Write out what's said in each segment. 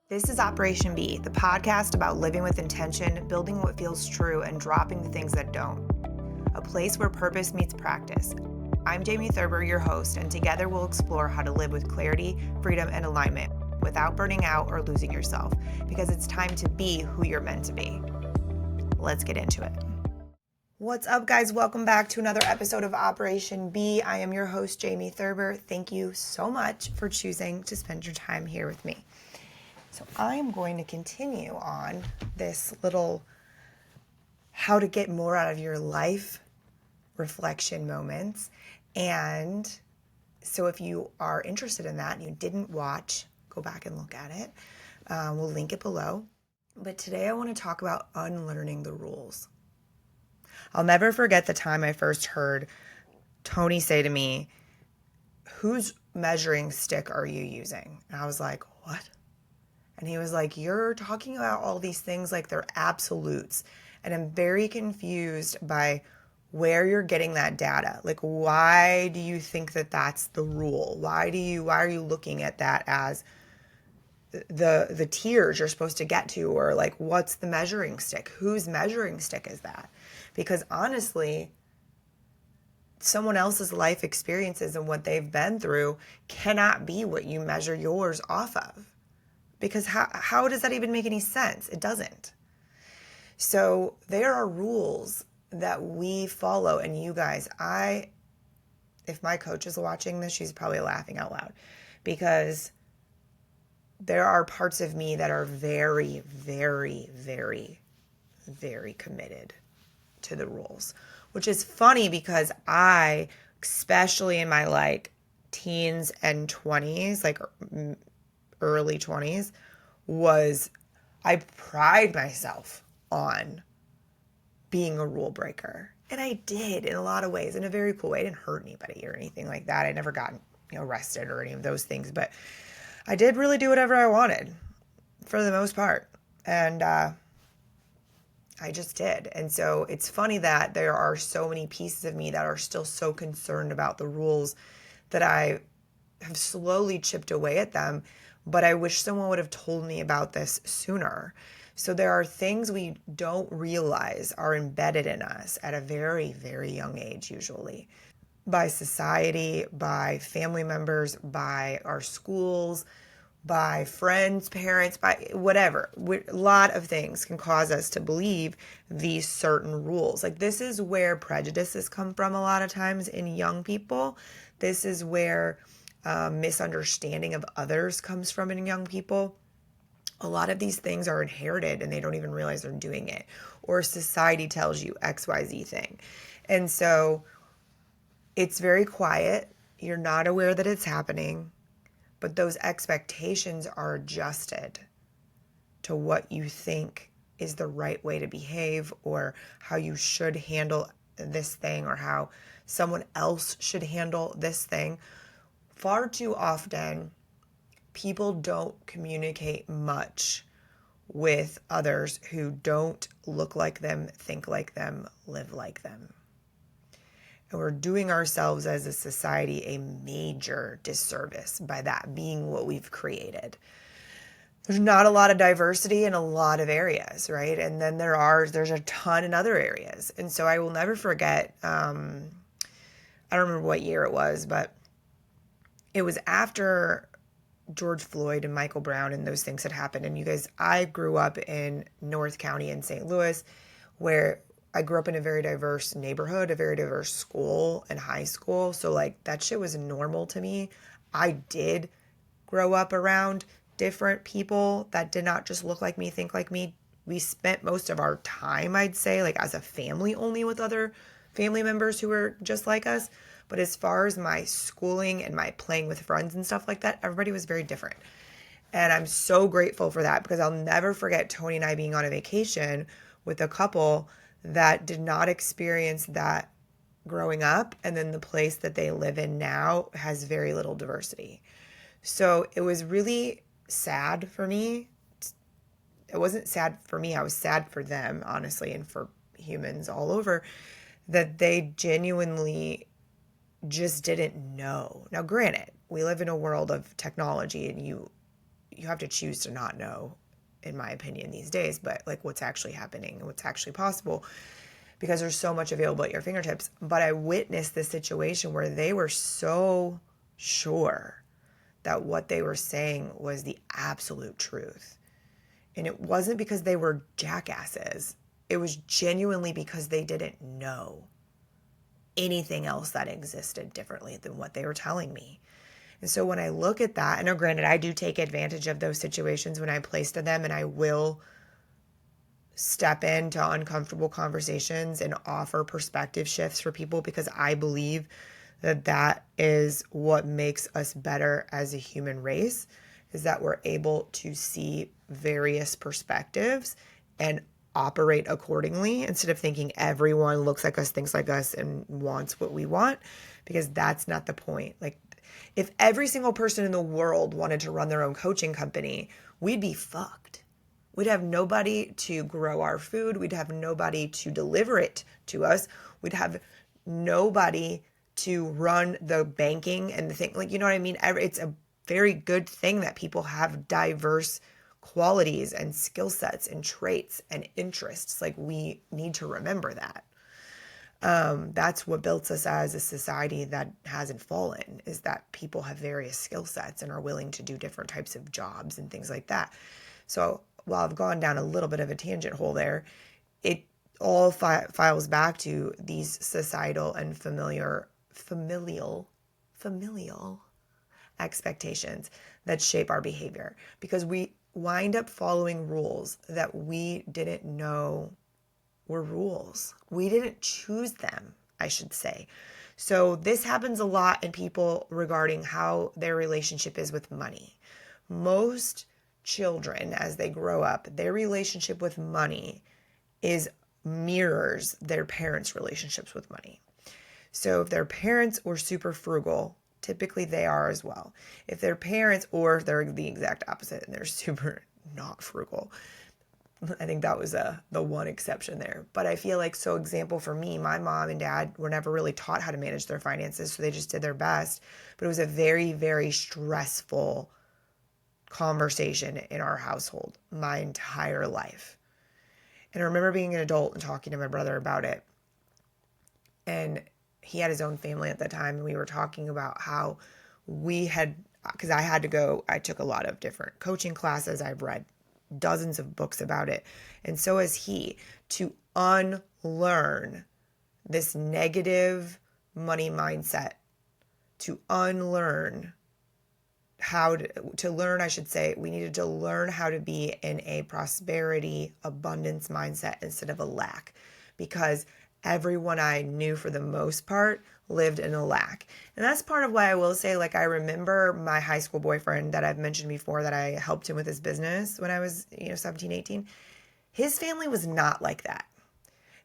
This is Operation B, the podcast about living with intention, building what feels true, and dropping the things that don't. A place where purpose meets practice. I'm Jamie Thurber, your host, and together we'll explore how to live with clarity, freedom, and alignment without burning out or losing yourself, because it's time to be who you're meant to be. Let's get into it. What's up, guys? Welcome back to another episode of Operation B. I am your host, Jamie Thurber. Thank you so much for choosing to spend your time here with me. So I am going to continue on this little how to get more out of your life reflection moments. And so if you are interested in that and you didn't watch, go back and look at it. We'll link it below. But today I want to talk about unlearning the rules. I'll never forget the time I first heard Tony say to me, "Whose measuring stick are you using?" And I was like, "What?" And he was like, "You're talking about all these things like they're absolutes." And I'm very confused by where you're getting that data. Like, why do you think that that's the rule? Why are you looking at that as the tiers you're supposed to get to? Or like, what's the measuring stick? Whose measuring stick is that? Because honestly, someone else's life experiences and what they've been through cannot be what you measure yours off of. Because how does that even make any sense? It doesn't. So there are rules that we follow. And you guys, if my coach is watching this, she's probably laughing out loud. Because there are parts of me that are very, very, very, very committed to the rules. Which is funny because I, especially in my teens and 20s, early 20s, I pride myself on being a rule breaker. And I did in a lot of ways, in a very cool way. I didn't hurt anybody or anything like that. I never got arrested or any of those things, but I did really do whatever I wanted for the most part. And I just did. And so it's funny that there are so many pieces of me that are still so concerned about the rules that I have slowly chipped away at them. But I wish someone would have told me about this sooner. So there are things we don't realize are embedded in us at a very, very young age, usually by society, by family members, by our schools, by friends, parents, by whatever. A lot of things can cause us to believe these certain rules. Like, this is where prejudices come from a lot of times in young people. This is where misunderstanding of others comes from in young people. A lot of these things are inherited and they don't even realize they're doing it. Or society tells you XYZ thing. And so it's very quiet. You're not aware that it's happening. But those expectations are adjusted to what you think is the right way to behave, or how you should handle this thing, or how someone else should handle this thing. Far too often, people don't communicate much with others who don't look like them, think like them, live like them. And we're doing ourselves as a society a major disservice by that being what we've created. There's not a lot of diversity in a lot of areas, right? And then there's a ton in other areas. And so I will never forget, I don't remember what year it was, but it was after George Floyd and Michael Brown and those things had happened. And you guys, I grew up in North County in St. Louis, where I grew up in a very diverse neighborhood, a very diverse school and high school. So that shit was normal to me. I did grow up around different people that did not just look like me, think like me. We spent most of our time, I'd say, as a family only with other family members who were just like us. But as far as my schooling and my playing with friends and stuff like that, everybody was very different. And I'm so grateful for that, because I'll never forget Tony and I being on a vacation with a couple that did not experience that growing up. And then the place that they live in now has very little diversity. So it was really sad for me. It wasn't sad for me. I was sad for them, honestly, and for humans all over, that they genuinely just didn't know. Now, granted, we live in a world of technology, and you have to choose to not know, in my opinion, these days, but like what's actually happening and what's actually possible, because there's so much available at your fingertips. But I witnessed this situation where they were so sure that what they were saying was the absolute truth. And it wasn't because they were jackasses. It was genuinely because they didn't know anything else that existed differently than what they were telling me. And so when I look at that, and now granted, I do take advantage of those situations when I'm placed in them, and I will step into uncomfortable conversations and offer perspective shifts for people, because I believe that that is what makes us better as a human race, is that we're able to see various perspectives and operate accordingly instead of thinking everyone looks like us, thinks like us, and wants what we want, because that's not the point. Like, if every single person in the world wanted to run their own coaching company, we'd be fucked. We'd have nobody to grow our food. We'd have nobody to deliver it to us. We'd have nobody to run the banking and the thing. Like, you know what I mean? It's a very good thing that people have diverse qualities and skill sets and traits and interests. Like, we need to remember that. That's what built us as a society that hasn't fallen, is that people have various skill sets and are willing to do different types of jobs and things like that. So while I've gone down a little bit of a tangent hole there, it all files back to these societal and familial expectations that shape our behavior, because we wind up following rules that we didn't know were rules. We didn't choose them, I should say. So this happens a lot in people regarding how their relationship is with money. Most children, as they grow up, their relationship with money mirrors their parents' relationships with money. So if their parents were super frugal, typically they are as well. If their parents, or if they're the exact opposite and they're super not frugal, I think that was the one exception there. But I feel like, so example for me, my mom and dad were never really taught how to manage their finances, so they just did their best. But it was a very, very stressful conversation in our household my entire life. And I remember being an adult and talking to my brother about it. And he had his own family at the time, and we were talking about how because I took a lot of different coaching classes. I've read dozens of books about it. And so has he, to unlearn this negative money mindset, to unlearn we needed to learn how to be in a prosperity, abundance mindset instead of a lack, because everyone I knew for the most part lived in a lack. And that's part of why I will say, like, I remember my high school boyfriend that I've mentioned before, that I helped him with his business when I was, 17, 18. His family was not like that.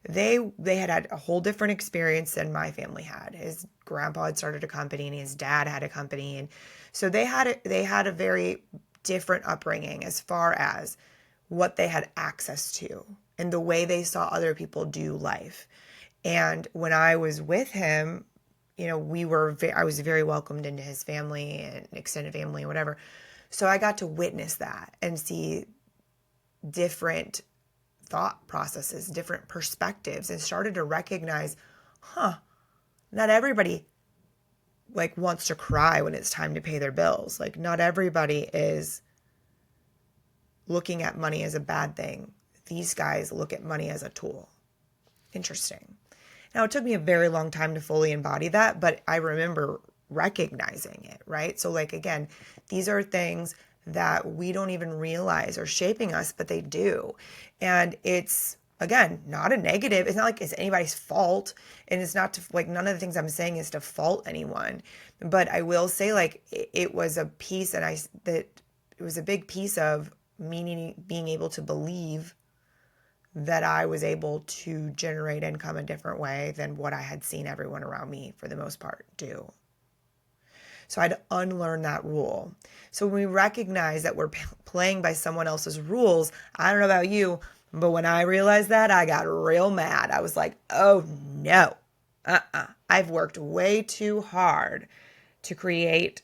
They had a whole different experience than my family had. His grandpa had started a company and his dad had a company. And so they had a very different upbringing as far as what they had access to and the way they saw other people do life. And when I was with him, I was very welcomed into his family and extended family and whatever. So I got to witness that and see different thought processes, different perspectives, and started to recognize, not everybody wants to cry when it's time to pay their bills. Like, not everybody is looking at money as a bad thing. These guys look at money as a tool. Interesting. Now, it took me a very long time to fully embody that, but I remember recognizing it, right? So, again, these are things that we don't even realize are shaping us, but they do. And it's, again, not a negative. It's not like it's anybody's fault. And it's not none of the things I'm saying is to fault anyone. But I will say, it was a piece, it was a big piece of me being able to believe that I was able to generate income a different way than what I had seen everyone around me, for the most part, do. So I had to unlearn that rule. So when we recognize that we're playing by someone else's rules, I don't know about you, but when I realized that, I got real mad. I was like, oh no, I've worked way too hard to create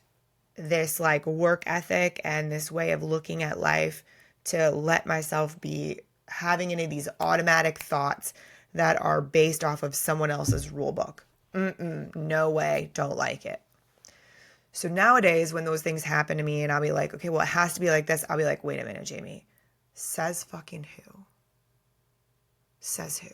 this like work ethic and this way of looking at life to let myself be having any of these automatic thoughts that are based off of someone else's rule book. No way, don't like it. So nowadays, when those things happen to me and I'll be like, okay, well, it has to be like this, I'll be like, wait a minute, Jamie. Says fucking who? Says who?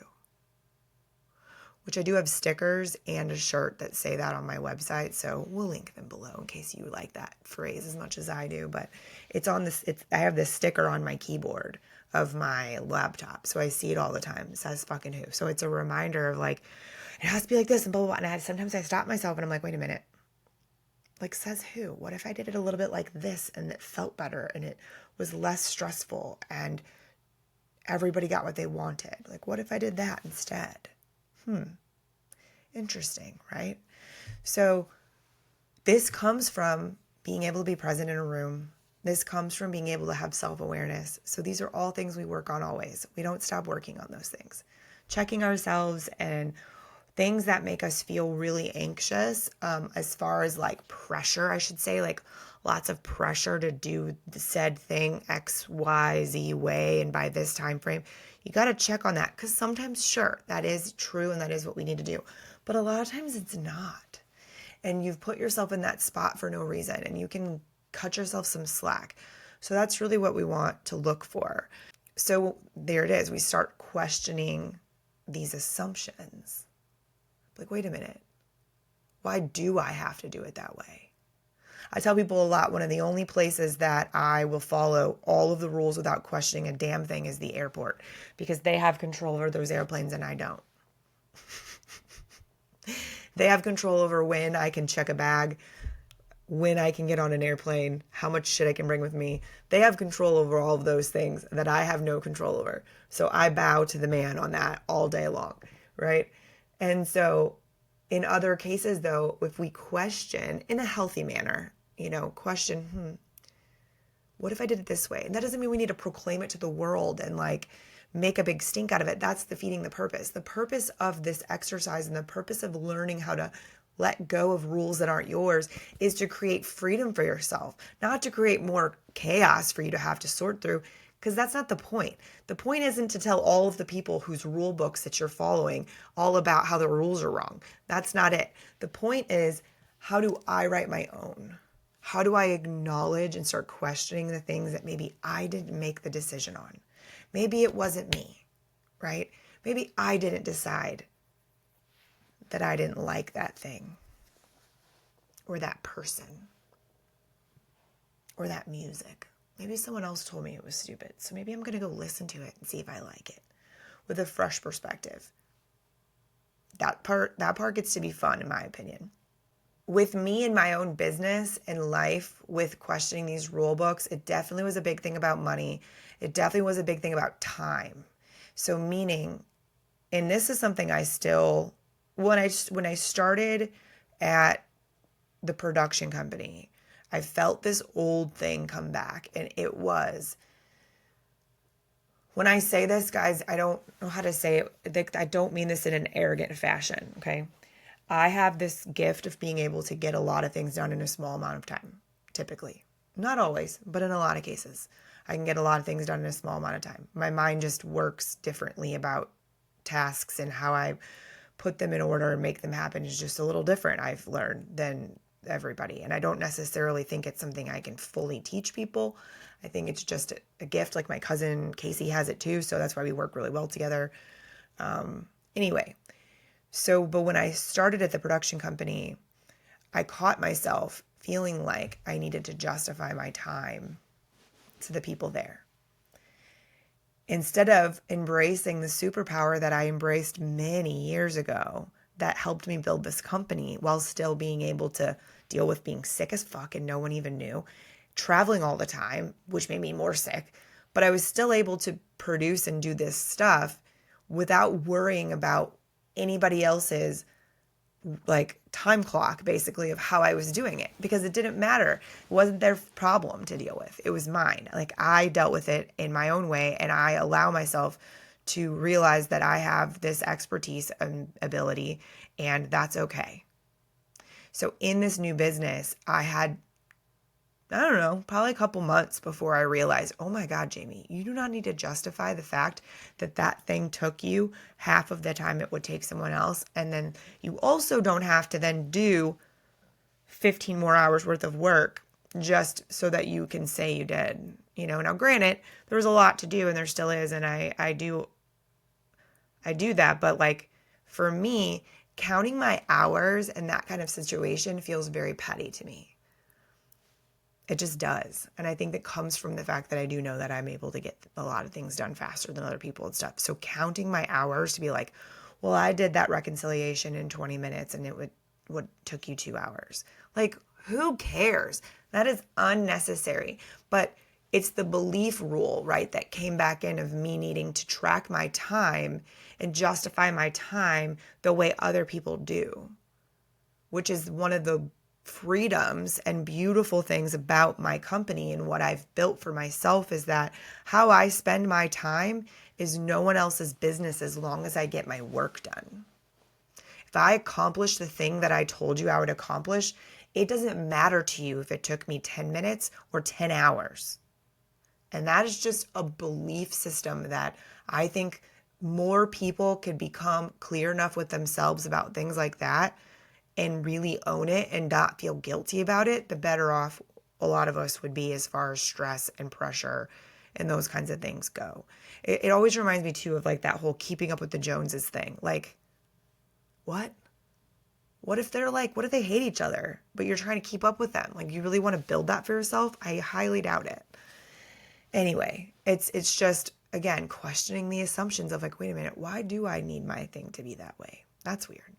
Which I do have stickers and a shirt that say that on my website, so we'll link them below in case you like that phrase as much as I do. But it's on this. I have this sticker on my keyboard of my laptop, so I see it all the time. It says fucking who. So it's a reminder of like, it has to be like this and blah blah blah. And sometimes I stop myself and I'm like, wait a minute. Like, says who? What if I did it a little bit like this and it felt better and it was less stressful and everybody got what they wanted? Like, what if I did that instead? Interesting, right? So this comes from being able to be present in a room. This comes from being able to have self-awareness. So these are all things we work on always. We don't stop working on those things. Checking ourselves and things that make us feel really anxious, as far as like pressure, I should say, like lots of pressure to do the said thing X, Y, Z way and by this time frame. You got to check on that because sometimes, sure, that is true and that is what we need to do. But a lot of times it's not. And you've put yourself in that spot for no reason and you can cut yourself some slack. So that's really what we want to look for. So there it is. We start questioning these assumptions. Like, wait a minute. Why do I have to do it that way? I tell people a lot, one of the only places that I will follow all of the rules without questioning a damn thing is the airport, because they have control over those airplanes and I don't. They have control over when I can check a bag, when I can get on an airplane, how much shit I can bring with me. They have control over all of those things that I have no control over. So I bow to the man on that all day long, right? And so in other cases, though, if we question in a healthy manner, question, what if I did it this way? And that doesn't mean we need to proclaim it to the world and like make a big stink out of it. That's defeating the purpose. The purpose of this exercise and the purpose of learning how to let go of rules that aren't yours is to create freedom for yourself, not to create more chaos for you to have to sort through, because that's not the point. The point isn't to tell all of the people whose rule books that you're following all about how the rules are wrong. That's not it. The point is, how do I write my own? How do I acknowledge and start questioning the things that maybe I didn't make the decision on? Maybe it wasn't me, right? Maybe I didn't decide that I didn't like that thing or that person or that music. Maybe someone else told me it was stupid. So maybe I'm going to go listen to it and see if I like it with a fresh perspective. That part gets to be fun, in my opinion. With me in my own business and life, with questioning these rule books, it definitely was a big thing about money. It definitely was a big thing about time. So meaning, and this is something I still, when I started at the production company, I felt this old thing come back, and it was, when I say this, guys, I don't know how to say it. I don't mean this in an arrogant fashion, okay? I have this gift of being able to get a lot of things done in a small amount of time, typically. Not always, but in a lot of cases. I can get a lot of things done in a small amount of time. My mind just works differently about tasks, and how I put them in order and make them happen is just a little different, I've learned, than everybody. And I don't necessarily think it's something I can fully teach people. I think it's just a gift. Like my cousin Casey has it too, so that's why we work really well together. Anyway, but when I started at the production company, I caught myself feeling like I needed to justify my time to the people there, instead of embracing the superpower that I embraced many years ago that helped me build this company while still being able to deal with being sick as fuck and no one even knew, traveling all the time, which made me more sick, but I was still able to produce and do this stuff without worrying about anybody else's like time clock, basically, of how I was doing it, because it didn't matter. It wasn't their problem to deal with. It was mine. Like, I dealt with it in my own way, and I allow myself to realize that I have this expertise and ability, and that's okay. So in this new business, I had I don't know, probably a couple months before I realized, oh my God, Jamie, you do not need to justify the fact that that thing took you half of the time it would take someone else. And then you also don't have to then do 15 more hours worth of work just so that you can say you did. Now granted, there was a lot to do and there still is. And I do that. But like for me, counting my hours in that kind of situation feels very petty to me. It just does. And I think that comes from the fact that I do know that I'm able to get a lot of things done faster than other people and stuff. So counting my hours to be like, well, I did that reconciliation in 20 minutes and it would took you 2 hours. Like, who cares? That is unnecessary. But it's the belief rule, right, that came back in of me needing to track my time and justify my time the way other people do, which is one of the freedoms and beautiful things about my company and what I've built for myself is that how I spend my time is no one else's business as long as I get my work done. If I accomplish the thing that I told you I would accomplish, it doesn't matter to you if it took me 10 minutes or 10 hours. And that is just a belief system that I think more people could become clear enough with themselves about things like that and really own it and not feel guilty about it, the better off a lot of us would be as far as stress and pressure and those kinds of things go. It always reminds me too of like that whole keeping up with the Joneses thing. Like, what? What if they hate each other, but you're trying to keep up with them? Like, you really want to build that for yourself? I highly doubt it. Anyway, it's just, again, questioning the assumptions of like, wait a minute, why do I need my thing to be that way? That's weird.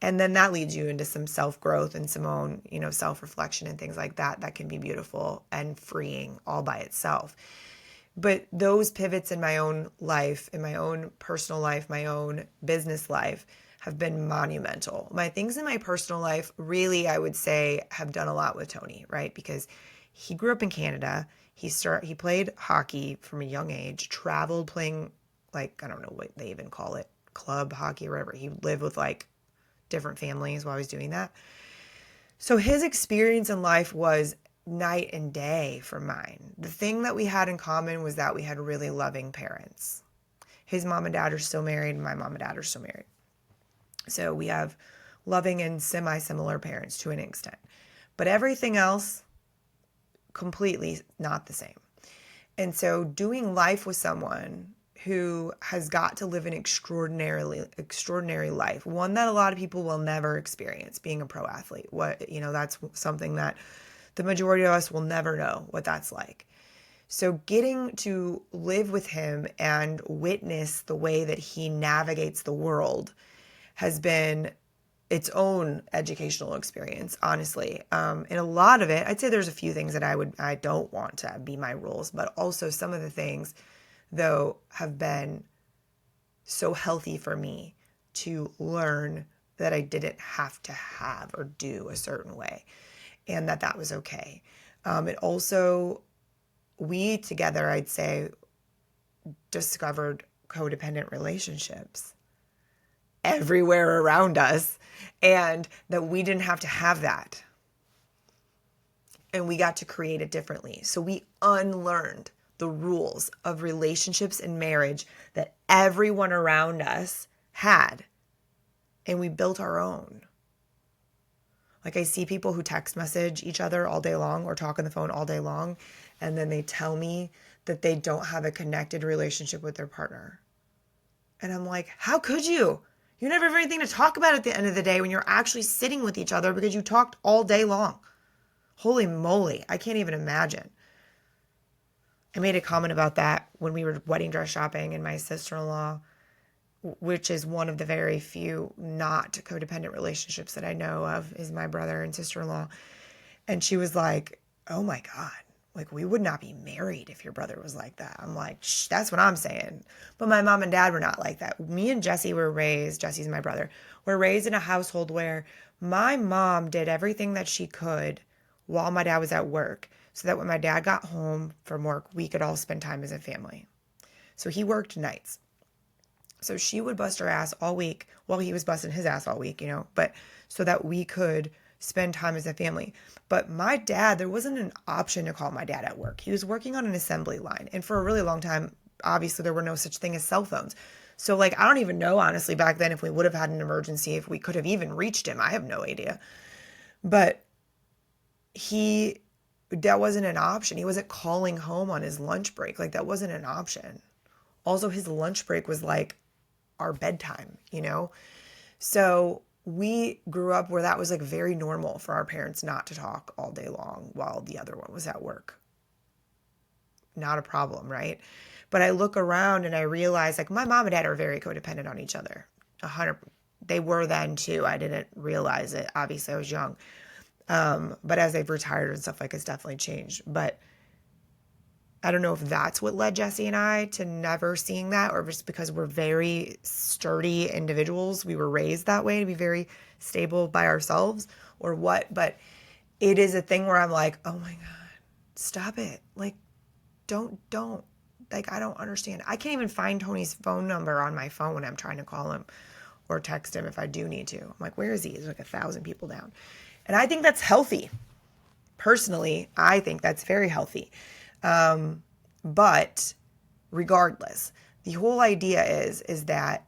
And then that leads you into some self-growth and some own, self-reflection and things like that that can be beautiful and freeing all by itself. But those pivots in my own life, in my own personal life, my own business life have been monumental. My things in my personal life really, I would say, have done a lot with Tony, right? Because he grew up in Canada. He played hockey from a young age, traveled playing, like, I don't know what they even call it, club hockey or whatever. He lived with like different families while I was doing that. So his experience in life was night and day from mine. The thing that we had in common was that we had really loving parents. His mom and dad are still married, and my mom and dad are still married. So we have loving and semi-similar parents to an extent. But everything else, completely not the same. And so doing life with someone who has got to live an extraordinary life, one that a lot of people will never experience, being a pro athlete. That's something that the majority of us will never know what that's like. So getting to live with him and witness the way that he navigates the world has been its own educational experience, honestly. And a lot of it, I'd say there's a few things that I don't want to be my rules, but also some of the things, though, have been so healthy for me to learn that I didn't have to have or do a certain way, and that was okay. It also, we together, I'd say, discovered codependent relationships everywhere around us, and that we didn't have to have that. And we got to create it differently. So we unlearned the rules of relationships and marriage that everyone around us had, and we built our own. Like, I see people who text message each other all day long or talk on the phone all day long, and then they tell me that they don't have a connected relationship with their partner. And I'm like, how could you? You never have anything to talk about at the end of the day when you're actually sitting with each other because you talked all day long. Holy moly, I can't even imagine. I made a comment about that when we were wedding dress shopping, and my sister-in-law, which is one of the very few not codependent relationships that I know of, is my brother and sister-in-law. And she was like, oh my God, like, we would not be married if your brother was like that. I'm like, shh, that's what I'm saying. But my mom and dad were not like that. Me and Jesse were raised, Jesse's my brother, were raised in a household where my mom did everything that she could while my dad was at work, so that when my dad got home from work, we could all spend time as a family. So he worked nights. So she would bust her ass all week while he was busting his ass all week, but so that we could spend time as a family. But my dad, there wasn't an option to call my dad at work. He was working on an assembly line. And for a really long time, obviously there were no such thing as cell phones. So like, I don't even know, honestly, back then, if we would have had an emergency, if we could have even reached him. I have no idea. But that wasn't an option. He wasn't calling home on his lunch break. Like, that wasn't an option. Also, his lunch break was like our bedtime, So we grew up where that was like very normal for our parents not to talk all day long while the other one was at work. Not a problem, right? But I look around and I realize like my mom and dad are very codependent on each other. 100%. They were then too. I didn't realize it. Obviously, I was young. But as they've retired and stuff, like, it's definitely changed. But I don't know if that's what led Jesse and I to never seeing that, or just because we're very sturdy individuals. We were raised that way, to be very stable by ourselves, or what. But it is a thing where I'm like, oh my God, stop it. Like, don't. Like, I don't understand. I can't even find Tony's phone number on my phone when I'm trying to call him or text him if I do need to. I'm like, where is he? There's like 1,000 people down. And I think that's healthy. Personally, I think that's very healthy. But regardless, the whole idea is that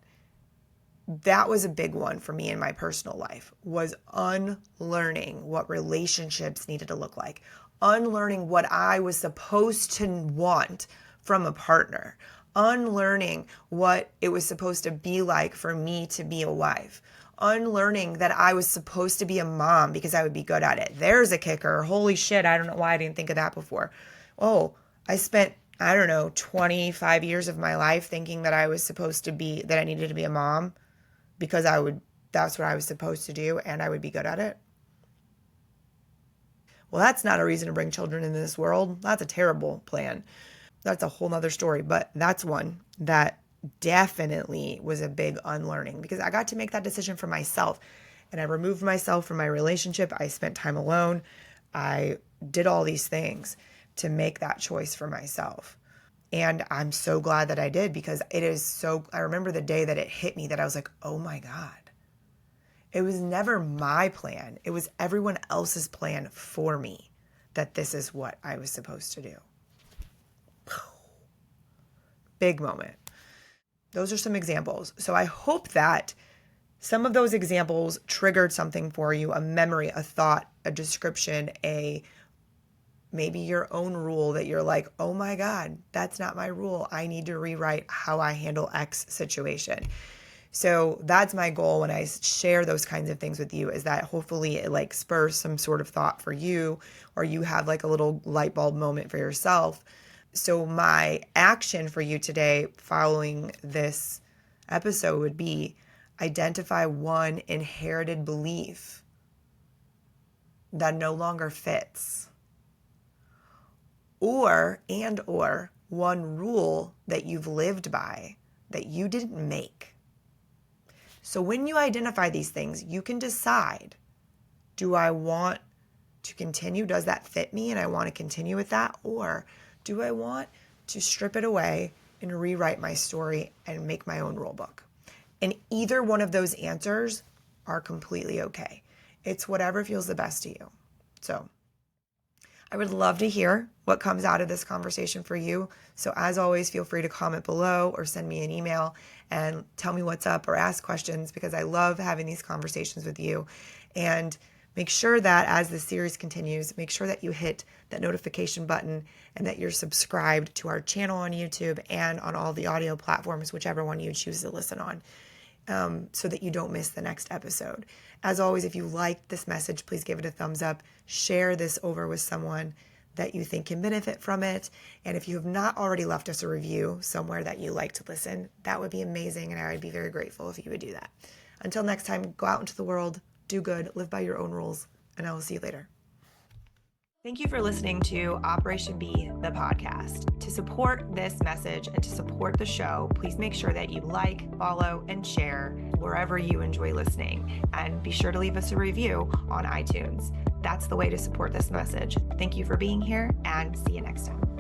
was a big one for me in my personal life, was unlearning what relationships needed to look like, unlearning what I was supposed to want from a partner, unlearning what it was supposed to be like for me to be a wife, unlearning that I was supposed to be a mom because I would be good at it. There's a kicker. Holy shit, I don't know why I didn't think of that before. Oh, I spent, 25 years of my life thinking that I needed to be a mom because that's what I was supposed to do and I would be good at it. Well, that's not a reason to bring children into this world. That's a terrible plan. That's a whole nother story, but that's one that definitely was a big unlearning, because I got to make that decision for myself, and I removed myself from my relationship. I spent time alone. I did all these things to make that choice for myself. And I'm so glad that I did, because I remember the day that it hit me that I was like, oh my God, it was never my plan. It was everyone else's plan for me, that this is what I was supposed to do. Big moment. Those are some examples. So I hope that some of those examples triggered something for you, a memory, a thought, a description, maybe your own rule that you're like, oh my God, that's not my rule. I need to rewrite how I handle X situation. So that's my goal when I share those kinds of things with you, is that hopefully it like spurs some sort of thought for you, or you have like a little light bulb moment for yourself. So my action for you today following this episode would be identify one inherited belief that no longer fits, or one rule that you've lived by that you didn't make. So when you identify these things, you can decide, do I want to continue? Does that fit me and I want to continue with that? Or do I want to strip it away and rewrite my story and make my own rule book? And either one of those answers are completely okay. It's whatever feels the best to you. So I would love to hear what comes out of this conversation for you. So as always, feel free to comment below or send me an email and tell me what's up or ask questions, because I love having these conversations with you. And make sure that as the series continues, make sure that you hit that notification button and that you're subscribed to our channel on YouTube and on all the audio platforms, whichever one you choose to listen on, so that you don't miss the next episode. As always, if you liked this message, please give it a thumbs up. Share this over with someone that you think can benefit from it. And if you have not already left us a review somewhere that you like to listen, that would be amazing. And I would be very grateful if you would do that. Until next time, go out into the world, do good, live by your own rules, and I will see you later. Thank you for listening to Operation B, the podcast. To support this message and to support the show, please make sure that you like, follow, and share wherever you enjoy listening. And be sure to leave us a review on iTunes. That's the way to support this message. Thank you for being here, and see you next time.